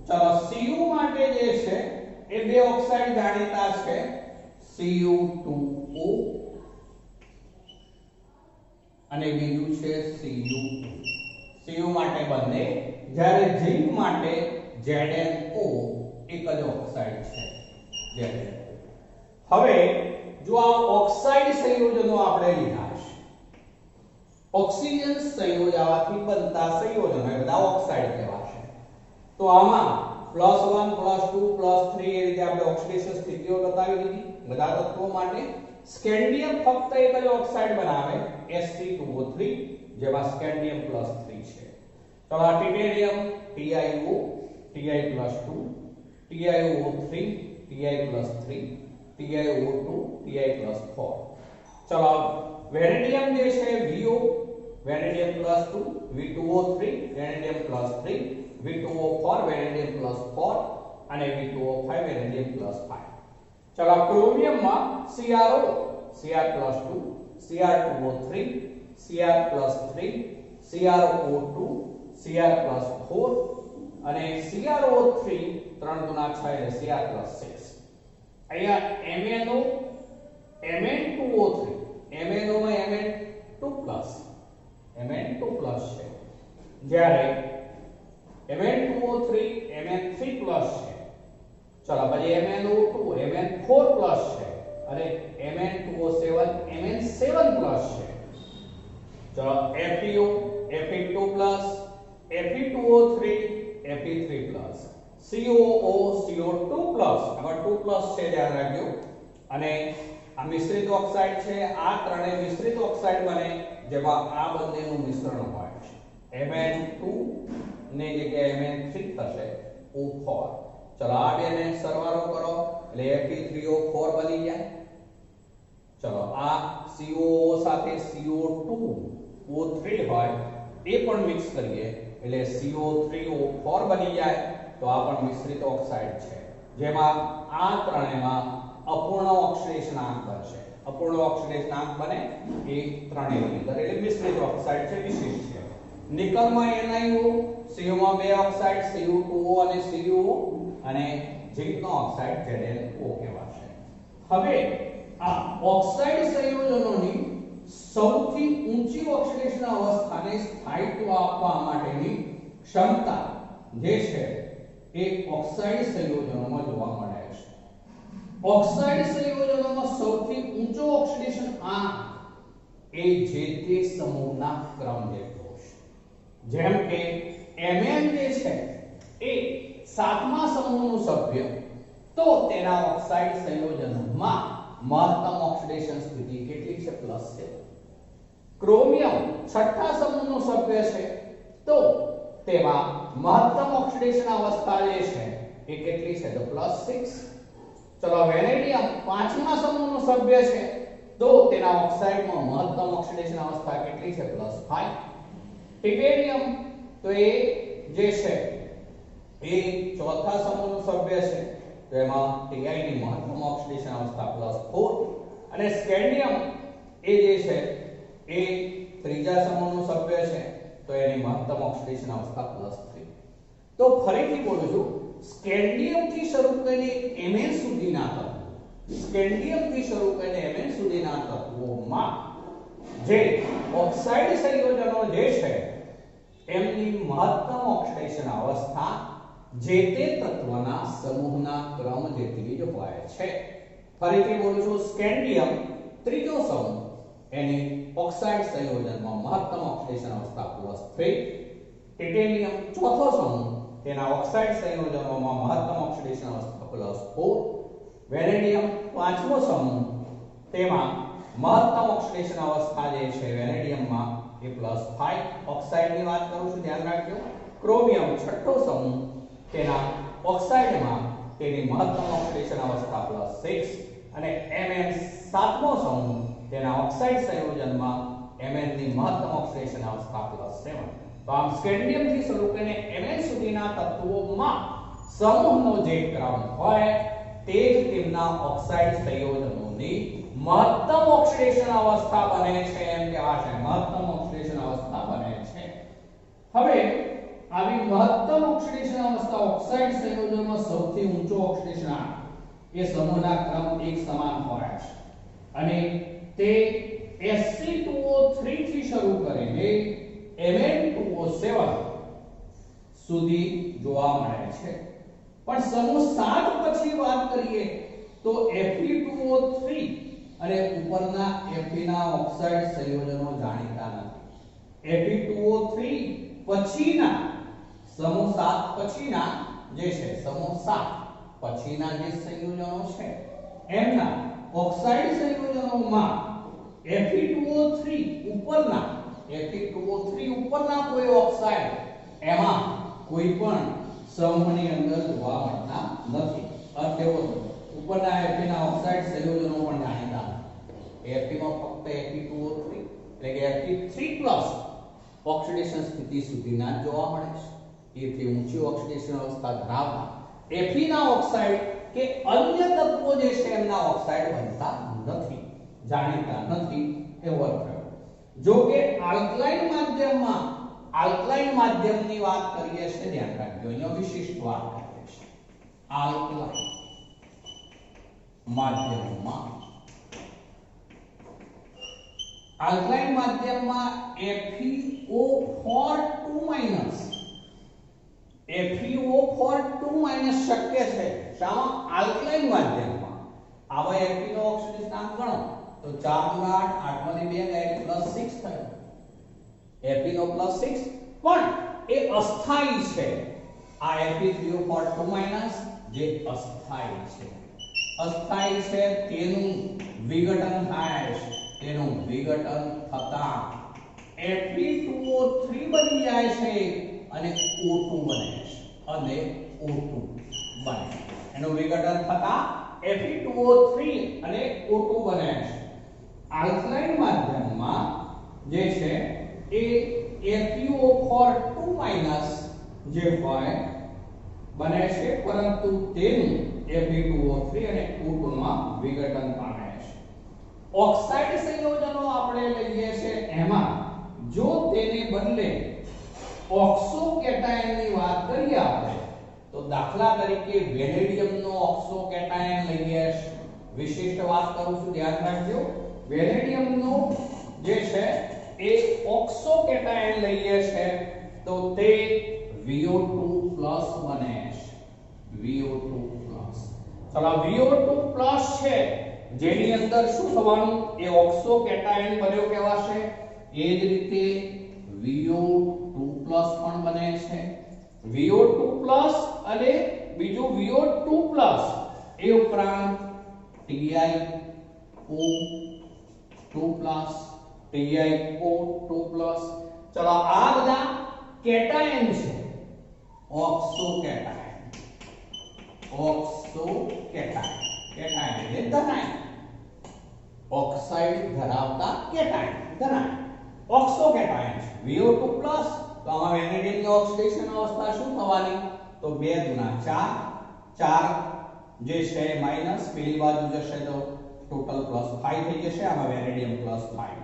ચલો Cu માટે જે છે એ બે ઓક્સાઇડ જાણીતા છે Cu2O અને બીજું છે Cu માટે બંને જ્યારે ઝિંક માટે ZnO એક જ ઓક્સાઇડ છે ZnO. હવે જો આ ઓક્સાઇડ સંયોજનો આપણે લીધા છે ઓક્સિજન સંયોજાવાથી બનતા સંયોજનો એ બધા ઓક્સાઇડ કહેવાશે. તો આમાં +1 +2 +3 એ રીતે આપણે ઓક્સિડેશન સ્થિતિઓ બતાવી દીધી બધા તત્વો માટે. સ્કેન્ડિયમ ફક્ત એક જ ઓક્સાઇડ બનાવે Sp2O3 જેમાં સ્કેન્ડિયમ +3 છે. તો આ titanium TiO Ti+2 TiO3 Ti+3 TiO2 Ti+4 चलो वेनेडियम જે છે Vo vanadium +2 V2O3 vanadium +3 V2O4 vanadium +4 અને V2O5 वेनेडियम +5 चलो क्रोमियम માં CrO Cr+2 Cr2O3 Cr+3 CrO2 Cr+4 અને CrO3 3 ગુણા 6 એટલે Cr+6 અહીંયા MnO Mn2O3 MnO માં Mn2+ છે જ્યારે Mn2O3 Mn3+ છે ચલો પછી MnO2 Mn4+ છે અને Mn2O7 Mn7+ છે ચલો FeO Fe2+ Fe2O3 Fe3+ COO CO2+ આમાં 2+ છે ધ્યાન રાખજો અને આ મિશ્રિત ઓક્સાઇડ છે આ ત્રણેય મિશ્રિત ઓક્સાઇડ બને જેમાં આ બંનેનું મિશ્રણ હોય છે Mn2 ની જગ્યાએ Mn3 થશે O4 ચલો આ બેને સરવાળો કરો એટલે Fe3O4 બની જાય ચલો આ COO સાથે CO2 O3 હોય એ પણ મિક્સ કરીએ એટલે CO3O4 બની જાય તો આ પણ મિશ્રિત ઓક્સાઇડ છે જેમાં આ ત્રણેયમાં અપૂર્ણ ઓક્સિડેશનાંક બનશે અપૂર્ણ ઓક્સિડેશનાંક બને એ ત્રણેયની અંદર એટલે મિશ્રિત ઓક્સાઇડ છે વિશિષ્ટ છે નિકલમાં NiO CO માં બે ઓક્સાઇડ Cu2O અને CuO અને ઝિંકનો ઓક્સાઇડ ZnO કહેવાશે હવે આ ઓક્સાઇડ સંયોજનોની સૌથી ઊંચી ઓક્સિડેશન અવસ્થાને સ્થાયિત્વ આપવા માટેની ક્ષમતા જે છે એ ઓક્સાઇડ સંયોજનોમાં જોવા મળે છે ઓક્સાઇડ સંયોજનોમાં સૌથી ઊંચો ઓક્સિડેશન આંક એ જે તે સમૂહના ક્રમ જેટલો છે જેમ કે Mn જે છે એ સાતમા સમૂહનું સભ્ય તો તેના ઓક્સાઇડ સંયોજનમાં મહત્તમ ઓક્સિડેશન સ્થિતિ કેટલી છે પ્લસ છે ક્રોમિયમ છઠ્ઠા સમૂહનું સભ્ય છે તો તેમાં મહત્તમ ઓક્સિડેશન અવસ્થા જે છે એ કેટલી છે તો +6 ચલો વેનેડિયમ પાંચમા સમૂહનું સભ્ય છે તો તેના ઓક્સાઇડમાં મહત્તમ ઓક્સિડેશન અવસ્થા કેટલી છે +5 ટિટેનિયમ તો એ જે છે એ ચોથા સમૂહનું સભ્ય છે તો એમાં Ti ની મહત્તમ ઓક્સિડેશન અવસ્થા +4 અને સ્કેન્ડિયમ એ જે છે એ ત્રીજા સમૂહનું સભ્ય છે તો એની મહત્તમ ઓક્સિડેશન અવસ્થા +3 તો ફરીથી બોલું છું સ્કેન્ડિયમ થી શરૂ કરીને Mn સુધીના તત્વો સ્કેન્ડિયમ થી શરૂ કરીને Mn સુધીના તત્વોમાં જે ઓક્સાઇડ સંયોજનો જે છે એમની મહત્તમ ઓક્સિડેશન અવસ્થા જે તે તત્વના સમૂહના ક્રમ જેટલી જ હોય છે ફરીથી બોલું છું સ્કેન્ડિયમ ત્રીજો સમૂહ એની ઓક્સાઇડ સંયોજનમાં મહત્તમ ઓક્સિડેશન અવસ્થા +3 ટિટેનિયમ ચોથો સમૂહ તેના ઓક્સાઇડ સંયોજનોમાં મહત્તમ ઓક્સિડેશન અવસ્થા +4 વેનેડિયમ પાંચમો સમૂહ તેમાં મહત્તમ ઓક્સિડેશન અવસ્થા જે છે વેનેડિયમમાં એ +5 ઓક્સાઇડની વાત કરું છું ધ્યાન રાખજો ક્રોમિયમ છઠ્ઠો સમૂહ તેના ઓક્સાઇડમાં તેની મહત્તમ ઓક્સિડેશન અવસ્થા +6 અને Mn સાતમો સમૂહ તેના ઓક્સાઇડ સંયોજનમાં Mn ની મહત્તમ ઓક્સિડેશન અવસ્થા +7 તો આમ સ્કેન્ડિયમ થી શરૂ કરીને Mn સુધીના તત્વોમાં સમૂહનો જે ક્રમ હોય તે જ તેમના ઓક્સાઇડ સંયોજનોની મહત્તમ ઓક્સિડેશન અવસ્થા બને છે એમ કહેવાશે મહત્તમ ઓક્સિડેશન અવસ્થા બને છે હવે આવી મહત્તમ ઓક્સિડેશન અવસ્થા ઓક્સાઇડ સંયોજનમાં સૌથી ઊંચો ઓક્સિડેશન આંક એ સમૂહના ક્રમ એક સમાન હોય છે અને તે Sc2O3 થી શરૂ કરીને Mn2O7 સુધી જોવા મળે છે પણ સમૂહ 7 પછી વાત કરીએ તો Fe2O3 અને ઉપરના Fe ના ઓક્સાઇડ સંયોજનો જાણીતા નથી Fe2O3 પછીના સમૂહ 7 પછીના જે છે સમૂહ 7 પછીના જે સંયોજનો છે એમના ઓક્સાઇડ સંયોજનોમાં Fe2O3 ઉપરના કોઈ ઓક્સાઇડ એમાં કોઈ પણ સમૂહની અંદર જોવા મળતા નથી. અર્થ એવો થયો ઉપરના Fe ના ઓક્સાઇડ સંયોજનો પણ જાણીતા Fe માં ફક્ત Fe2O3 એટલે કે Fe3+ ઓક્સિડેશન સ્થિતિ સુધીના જોવા મળે છે. એથી ઊંચી ઓક્સિડેશન અવસ્થા ધરાવતા Fe ના ઓક્સાઇડ કે અન્ય તત્વો જે છે એમના ઓક્સાઇડ બનતા નથી, જાણીતા નથી એવો અર્થ થયો. જો કે આલ્કલાઇન માધ્યમની વાત કરીએ છે, ધ્યાન રાખજો અહીંયા વિશિષ્ટ વાત કરીએ છે. આલ્કલાઇન માધ્યમમાં FeO4 2- શક્ય છે. શામાં? આલ્કલાઇન માધ્યમમાં. આવા Fe નો ઓક્સિડેશનાંક ગણો તો 4 × 8 માંથી 2 ગયા એટલે +6 થયો. Fe નો +6 પણ એ અસ્થાયી છે. આ Fe3O4 2- જે અસ્થાયી છે, તેનું વિઘટન થાય છે. તેનું વિઘટન થતા Fe2O3 બની જાય છે અને O2 બને છે. એનું વિઘટન થતા Fe2O3 અને O2 બને છે. આલ્કલાઇન માધ્યમમાં જે છે એ FeO4 2- જે હોય બને છે, પરંતુ તેનું Fe2O3 અને O2 માં વિઘટન પામે છે. ઓક્સાઇડ સંયોજનો આપણે લઈએ છે, એમાં જો તેને બદલે ઓક્સો કેટાયનની વાત કરીએ આપણે તો દાખલા તરીકે વેનેડિયમનો ઓક્સો કેટાયન લઈએ છે. વિશિષ્ટ વાત કરું છું, ધ્યાન રાખજો. વેનેડિયમનો જે છે એ ઓક્સો કેટાયન લઈએ છે તો તે VO2+ બને છે. VO2+. ચલો VO2+ છે જેની અંદર શું થવાનું? એ ઓક્સો કેટાયન બન્યો કહેવાશે. એ જ રીતે VO2+ પણ બને છે. VO2+ અને બીજું VO2+, એ ઉપરાંત TiO2+. ચલો આ બધા કેટાયન છે. ઓક્સો કેટાયન કેટાયન એટલે ધનાયન. ઓક્સાઇડ ધરાવતા કેટાયન ધનાયન ઓક્સો કેટાયન છે. VO2+ તો આમાં વેનેડિયમની ઓક્સિડેશન અવસ્થા શું થવાની? તો 2 × 4 જે છે માઈનસ, પેલી બાજુ જશે તો ટોટલ +5 થઈ જશે. આમાં વેનેડિયમ +5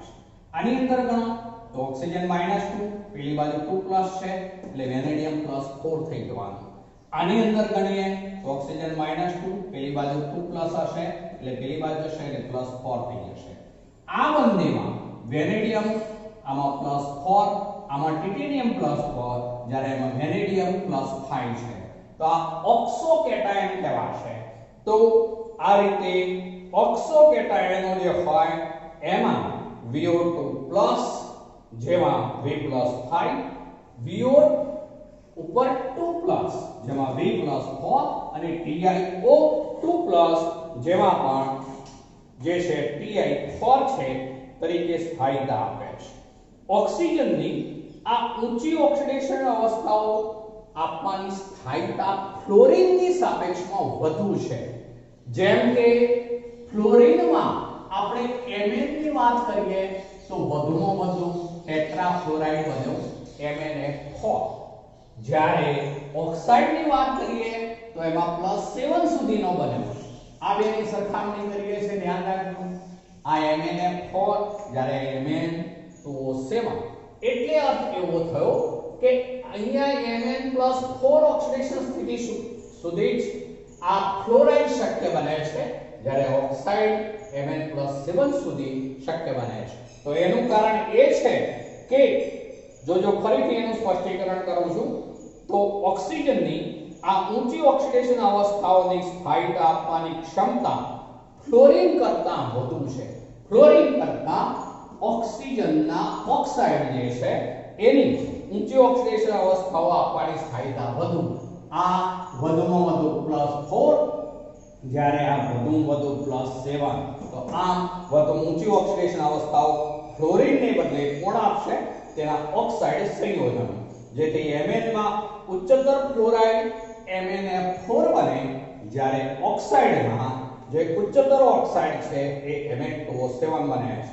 છે. આની અંદર ગણો તો ઓક્સિજન -2, પેલી બાજુ 2+ છે એટલે વેનેડિયમ +4 થઈ જવાનું. આની અંદર ગણીએ તો ઓક્સિજન -2, પેલી બાજુ 2+ હશે એટલે પેલી બાજુ જશે એટલે +4 થઈ જશે. આ બંનેમાં વેનેડિયમ આમાં +4, આમાં ટિટેનિયમ +4, જ્યારે એમાં વેનેડિયમ +5 છે. તો આ ઓક્સો કેટાયન કહેવાશે. તો આ રીતે ઓક્સો કેટાયનો જે હોય એમાં VO2+ જેમાં V+5, VO ઉપર 2+ જેમાં V+4 અને TiO2+ જેમાં પણ જે છે Ti4 છે તરીકે સ્થાયીતા આપે છે. ઓક્સિજનની આ ઊંચી ઓક્સિડેશન અવસ્થાઓ આપવાની સ્થાયીતા ફ્લોરિનની સાપેક્ષમાં વધુ છે. જેમ કે ફ્લોરિનમાં આપણે Mn ની વાત કરીએ તો વધુમાં વધુ ટેટ્રાફ્લોરાઇડ બન્યો MnF4. જ્યારે ઓક્સાઇડની વાત કરીએ તો એમાં +7 સુધીનો બન્યો. આ બેની સરખામણી કરીએ છે, ધ્યાન રાખજો. આ MnF4 જ્યારે Mn2O7 એટલે અર્થ એવો થયો કે અહીંયા Mn+4 ઓક્સિડેશન સ્થિતિ સુધી જ આ ફ્લોરાઇડ શક્ય બને છે, જ્યારે ઓક્સાઇડ Mn+7 સુધી શક્ય બને છે. તો એનું કારણ એ છે કે જો ફરીથી એનું સ્પષ્ટીકરણ કરું છું તો ઓક્સિજનની આ ઊંચી ઓક્સિડેશન અવસ્થાઓની સ્થાયીતા આપવાની ક્ષમતા ફ્લોરિન કરતાં વધુ છે. ફ્લોરિન કરતાં ઓક્સિજનના ઓક્સાઇડ જે છે એની ઊંચી ઓક્સિડેશન અવસ્થાઓ આપવાની સ્થાયીતા વધુ. આ વધુમાં વધુ +4, જ્યારે આ વધુમાં વધુ +7. તો આમ વધુ ઊંચી ઓક્સિડેશન અવસ્થાઓ ફ્લોરિનને બદલે કોણ આપશે? તેના ઓક્સાઇડ સંયોજનો. જેથી Mn માં ઉચ્ચતર ફ્લોરાઇડ MnF4 બને, જ્યારે ઓક્સાઇડમાં જે ઉચ્ચતર ઓક્સાઇડ છે એ Mn2O7 બને છે.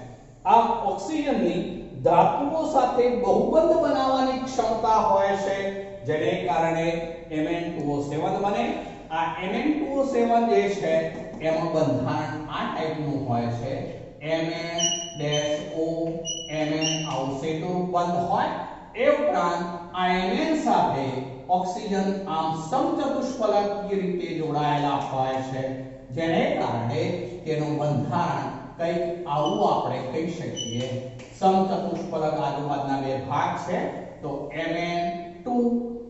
આમ ઓક્સિજનની ધાતુઓ સાથે બહુબંધ બનાવવાની ક્ષમતા હોય છે, જેને કારણે Mn2O7 બને. આ Mn2O7 જે છે એમાં બંધારણ આ ટાઈપનું હોય છે. Mn-O Mn અવશેષો બંધ હોય. એ ઉપરાંત આ Mn સાથે ઓક્સિજન આમ સમચતુષ્ફલકીય રીતે જોડાયેલા હોય છે, જેને કારણે તેનું બંધારણ કંઈક આવું આપણે કહી શકીએ. સમચતુષ્ફલક આજુબાજુના બે ભાગ છે, તો Mn2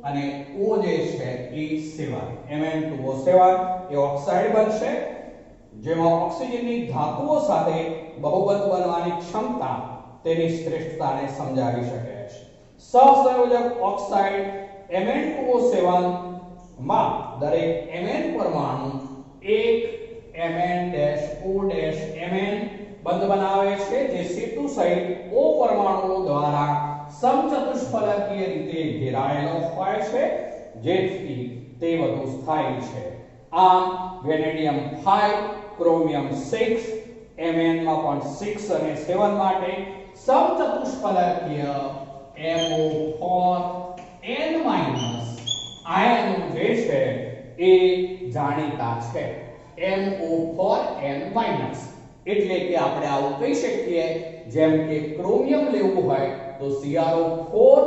અને O જે છે એ 7, Mn2O7 એ ઓક્સાઇડ બનશે, જેમાં ઓક્સિજનની ધાતુઓ સાથે બહુબંધ બનવાની ક્ષમતા તેની શ્રેષ્ઠતાને સમજાવી શકે છે. સહસંયોજક ઓક્સાઇડ Mn2O7 માં દરેક Mn પરમાણુ એક Mn-O-Mn બંધ બનાવે છે, જે સેતુ સહિત O પરમાણુઓ દ્વારા સમચતુષ્ફલકીય રીતે ઘેરાયેલો હોય છે, જેથી તે વધુ સ્થાયી છે. આમ વેનેડિયમ 5, ક્રોમિયમ 6, Mn માં પણ 6 અને 7 માટે સમચતુષ્ફલકીય MO4N- આયનો જે છે એ જાણીતા છે. MO4N- એટલે કે આપણે આવું કહી શકીએ, જેમ કે ક્રોમિયમ લેવું હોય તો CrO4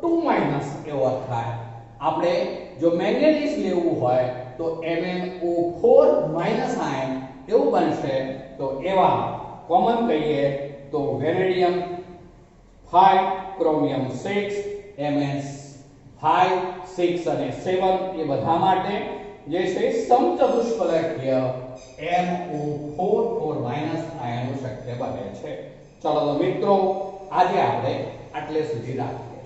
2- એવો થાય. આપણે જો મેંગેનીઝ લેવું હોય તો MnO4- આયન એવું બનશે. તો એવા કોમન કહીએ તો વેનેડિયમ 5, ક્રોમિયમ 6, Mn5, 6 અને 7 એ બધા માટે જે છે સમચતુષ્ફલકીય MO4 આયનો શક્ય બને છે. ચલો તો મિત્રો, આજે આપણે આટલે સુધી રાખીએ.